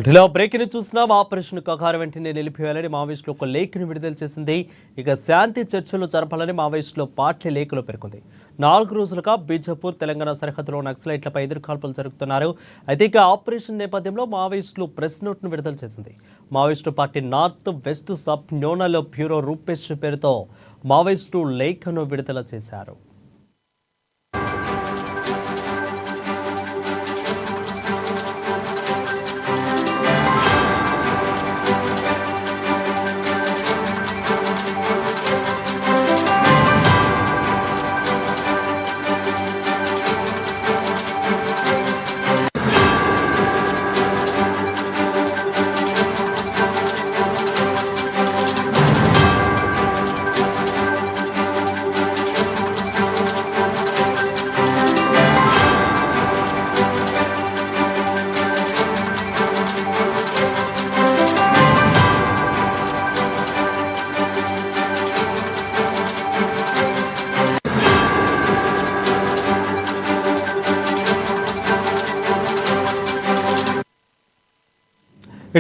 ఇలా బ్రేకింగ్ చూసినాం. ఆపరేషన్ కగారు వెంటనే నిలిపివేయాలని మావోయిస్టులు ఒక లేఖను విడుదల చేసింది. ఇక శాంతి చర్చలు జరపాలని మావోయిస్టులు పార్టీ లేఖలో పేర్కొంది. 4 రోజులుగా బీజాపూర్ తెలంగాణ సరిహద్దులో నక్సలైట్లపై ఎదురుకాల్పులు జరుగుతున్నారు. అయితే ఇక ఆపరేషన్ నేపథ్యంలో మావోయిస్టులు ప్రెస్ నోట్ను విడుదల చేసింది. Maoist party north west sub zonal bureau Rupesh పేరుతో మావోయిస్టు లేఖను విడుదల చేశారు.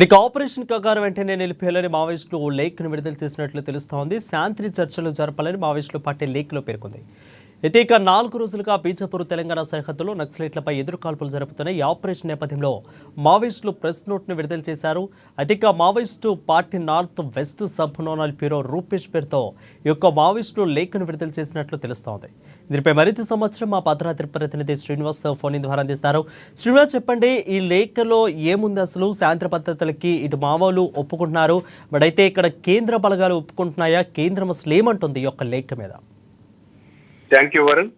ఇక ఆపరేషన్ కగారు వెంటనే నిలిపేయాలని మావోయిస్టులు ఓ లేఖను విడుదల చేసినట్లు తెలుస్తోంది. శాంతి చర్చలు జరపాలని మావోయిస్టులు పార్టీ లేఖలో పేర్కొంది. అయితే ఇక 4 రోజులుగా బీజాపూర్ తెలంగాణ సరిహద్దులో నక్సలైట్లపై ఎదురుకాల్పులు జరుపుతున్న ఈ ఆపరేషన్ నేపథ్యంలో మావోయిస్టులు ప్రెస్ నోట్ను విడుదల చేశారు. అయితే ఇక Maoist party north west sub zonal bureau Rupesh పేరుతో ఈ యొక్క మావోయిస్టులు లేఖను విడుదల చేసినట్లు తెలుస్తోంది. దీనిపై మరింత సమాచారం మా భద్రాద్రి ప్రతినిధి శ్రీనివాస్ ఫోన్ ద్వారా అందిస్తారు. శ్రీనివాస్, చెప్పండి, ఈ లేఖలో ఏముంది? అసలు శాంతి పద్ధతులకి ఇటు మావోలు ఒప్పుకుంటున్నారు, బట్ అయితే ఇక్కడ కేంద్ర బలగాలు ఒప్పుకుంటున్నాయా? కేంద్రం అసలు ఏమంటుంది ఈ యొక్క లేఖ మీద? Thank you Varun.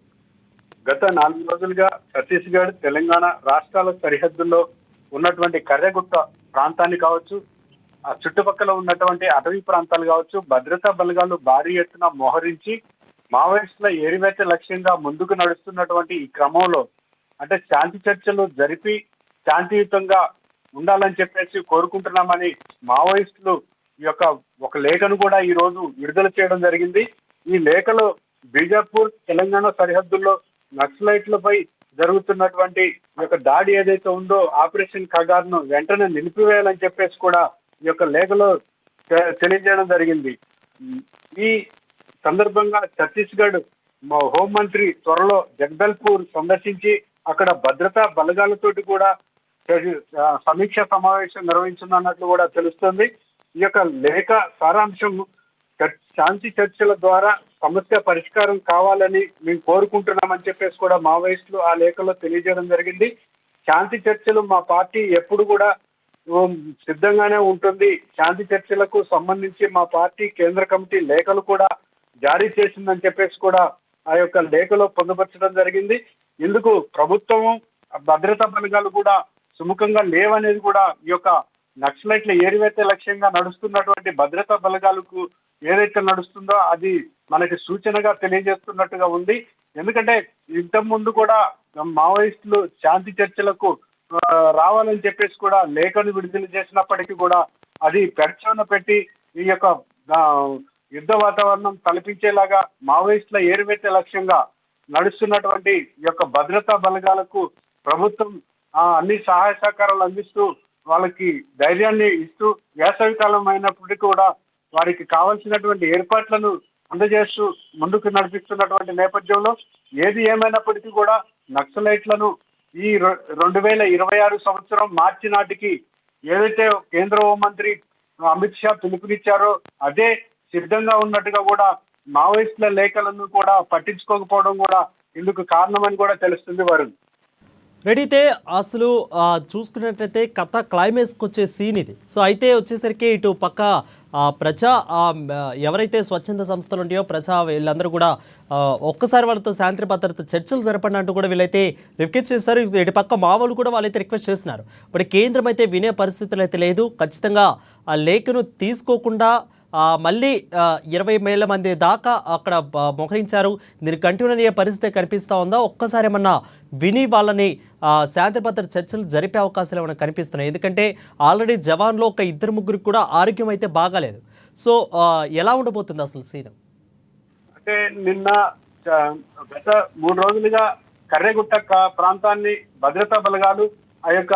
గత 4 రోజులుగా ఛత్తీస్గఢ్ తెలంగాణ రాష్ట్రాల సరిహద్దుల్లో ఉన్నటువంటి కర్రెగుట్ట ప్రాంతాన్ని కావచ్చు, ఆ చుట్టుపక్కల ఉన్నటువంటి అటవీ ప్రాంతాలు కావచ్చు, భద్రతా బలగాలు భారీ ఎత్తున మోహరించి మావోయిస్టుల ఏరివేత లక్ష్యంగా ముందుకు నడుస్తున్నటువంటి ఈ క్రమంలో అంటే శాంతి చర్చలు జరిపి శాంతియుతంగా ఉండాలని చెప్పేసి కోరుకుంటున్నామని మావోయిస్టులు ఈ యొక్క ఒక లేఖను కూడా ఈ రోజు విడుదల చేయడం జరిగింది. ఈ లేఖలో బీజాపూర్ తెలంగాణ సరిహద్దుల్లో నక్సలైట్లపై జరుగుతున్నటువంటి యొక్క దాడి ఏదైతే ఉందో ఆపరేషన్ ఖగార్ను వెంటనే నిలిపివేయాలని చెప్పేసి కూడా ఈ యొక్క లేఖలో తెలియజేయడం జరిగింది. ఈ సందర్భంగా ఛత్తీస్గఢ్ హోంమంత్రి త్వరలో జగదల్పూర్ సందర్శించి అక్కడ భద్రతా బలగాలతోటి కూడా సమీక్ష సమావేశం నిర్వహించనున్నట్లు కూడా తెలుస్తుంది. ఈ యొక్క లేఖ సారాంశం శాంతి చర్చల ద్వారా సమస్య పరిష్కారం కావాలని మేము కోరుకుంటున్నామని చెప్పేసి కూడా మావోయిస్టులు ఆ లేఖలో తెలియజేయడం జరిగింది. శాంతి చర్చలు మా పార్టీ ఎప్పుడు కూడా సిద్ధంగానే ఉంటుంది. శాంతి చర్చలకు సంబంధించి మా పార్టీ కేంద్ర కమిటీ లేఖలు కూడా జారీ చేసిందని చెప్పేసి కూడా ఆ యొక్క లేఖలో పొందుపరచడం జరిగింది. ఇందుకు ప్రభుత్వము భద్రతా బలగాలు కూడా సుముఖంగా లేవనేది కూడా ఈ యొక్క నక్సలైట్ల ఏరివేత లక్ష్యంగా నడుస్తున్నటువంటి భద్రతా బలగాలకు ఏదైతే నడుస్తుందో అది మనకి సూచనగా తెలియజేస్తున్నట్టుగా ఉంది. ఎందుకంటే ఇంతకు ముందు కూడా మావోయిస్టులు శాంతి చర్చలకు రావాలని చెప్పేసి కూడా లేఖను విడుదల చేసినప్పటికీ కూడా అది పెడచోన పెట్టి ఈ యొక్క యుద్ధ వాతావరణం కల్పించేలాగా మావోయిస్టుల ఏరివేత లక్ష్యంగా నడుస్తున్నటువంటి ఈ యొక్క భద్రతా బలగాలకు ప్రభుత్వం అన్ని సహాయ సహకారాలు అందిస్తూ వాళ్ళకి ధైర్యాన్ని ఇస్తూ వేసవి కాలం అయినప్పటికీ కూడా వారికి కావాల్సినటువంటి ఏర్పాట్లను అందజేస్తూ ముందుకు నడిపిస్తున్నటువంటి నేపథ్యంలో ఏది ఏమైనప్పటికీ కూడా నక్సలైట్లను ఈ 2026 సంవత్సరం మార్చి నాటికి ఏదైతే కేంద్ర హోంమంత్రి అమిత్ షా పిలుపునిచ్చారో అదే సిద్ధంగా ఉన్నట్టుగా కూడా మావోయిస్టుల లేఖలను కూడా పట్టించుకోకపోవడం కూడా ఇందుకు కారణమని కూడా తెలుస్తుంది వరుణ్. రెడీతే అసలు చూసుకున్నట్లయితే కథ క్లైమాక్స్కి వచ్చే సీన్ ఇది. సో అయితే వచ్చేసరికి ఇటు పక్క ప్రజా ఎవరైతే స్వచ్ఛంద సంస్థలు ఉంటాయో ప్రజా వీళ్ళందరూ కూడా ఒక్కసారి వాళ్ళతో శాంతి భద్రత చర్చలు జరపడినట్టు కూడా వీళ్ళైతే రిక్వెస్ట్ చేస్తారు. ఇటు పక్క మావోలు కూడా వాళ్ళైతే రిక్వెస్ట్ చేస్తున్నారు. ఇప్పుడు కేంద్రం అయితే వినే పరిస్థితులు అయితే లేదు. ఖచ్చితంగా ఆ లేఖను తీసుకోకుండా మళ్ళీ 20,000 మంది దాకా అక్కడ మోహరించారు. దీన్ని కంటిన్యూ అయ్యే పరిస్థితి కనిపిస్తూ ఉందా? ఒక్కసారి ఏమన్నా విని వాళ్ళని శాంతి భద్రత చర్చలు జరిపే అవకాశాలు ఏమైనా కనిపిస్తున్నాయి? ఎందుకంటే ఆల్రెడీ జవాన్లో ఒక 2-3 కూడా ఆరోగ్యం అయితే బాగాలేదు. సో ఎలా ఉండబోతుంది అసలు సీన్? అంటే నిన్న గత 3 రోజులుగా కర్రెగుట్ట ప్రాంతాన్ని భద్రతా బలగాలు ఆ యొక్క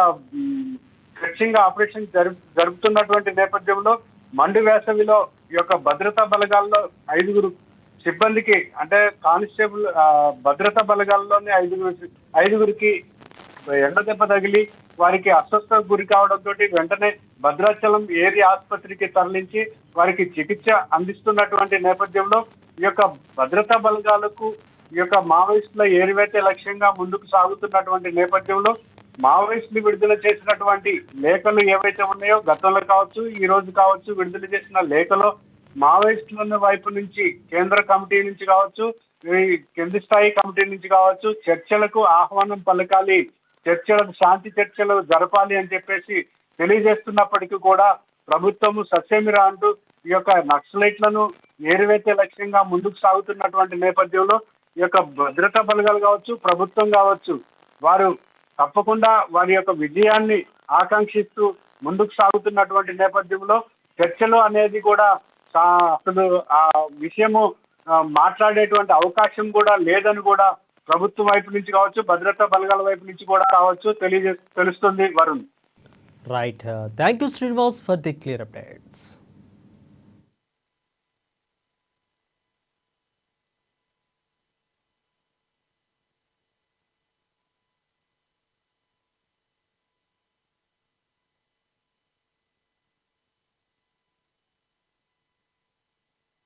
స్ట్రెచ్చింగ్ ఆపరేషన్ జరుపుతున్నటువంటి నేపథ్యంలో మండు వేసవిలో ఈ యొక్క భద్రతా బలగాల్లో 5 సిబ్బందికి అంటే కానిస్టేబుల్ భద్రతా బలగాల్లోని ఐదుగురికి ఎండ దెబ్బ తగిలి వారికి అస్వస్థతకు గురి కావడంతో వెంటనే భద్రాచలం ఏరియా ఆసుపత్రికి తరలించి వారికి చికిత్స అందిస్తున్నటువంటి నేపథ్యంలో ఈ యొక్క భద్రతా బలగాలకు ఈ యొక్క మావోయిస్టుల ఏరివేతే లక్ష్యంగా ముందుకు సాగుతున్నటువంటి నేపథ్యంలో మావోయిస్టులు విడుదల చేసినటువంటి లేఖలు ఏవైతే ఉన్నాయో గతంలో కావచ్చు ఈ రోజు కావచ్చు విడుదల చేసిన లేఖలో మావోయిస్టుల వైపు నుంచి కేంద్ర కమిటీ నుంచి కావచ్చు ఈ కింది స్థాయి కమిటీ నుంచి కావచ్చు చర్చలకు ఆహ్వానం పలకాలి, శాంతి చర్చలు జరపాలి అని చెప్పేసి తెలియజేస్తున్నప్పటికీ కూడా ప్రభుత్వము సస్యమిరా అంటూ ఈ యొక్క నక్సలైట్లను ఏరివేతే లక్ష్యంగా ముందుకు సాగుతున్నటువంటి నేపథ్యంలో ఈ యొక్క భద్రతా బలగాలు కావచ్చు ప్రభుత్వం కావచ్చు వారు తప్పకుండా వారి యొక్క విజయాన్ని ఆకాంక్షిస్తూ ముందుకు సాగుతున్నటువంటి నేపథ్యంలో చర్చలు అనేది కూడా అసలు ఆ విషయము మాట్లాడేటువంటి అవకాశం కూడా లేదని కూడా ప్రభుత్వం వైపు నుంచి కావచ్చు భద్రతా బలగాల వైపు నుంచి కూడా కావచ్చు తెలుస్తుంది Varun. Right, thank you Srinivas for the clear updates.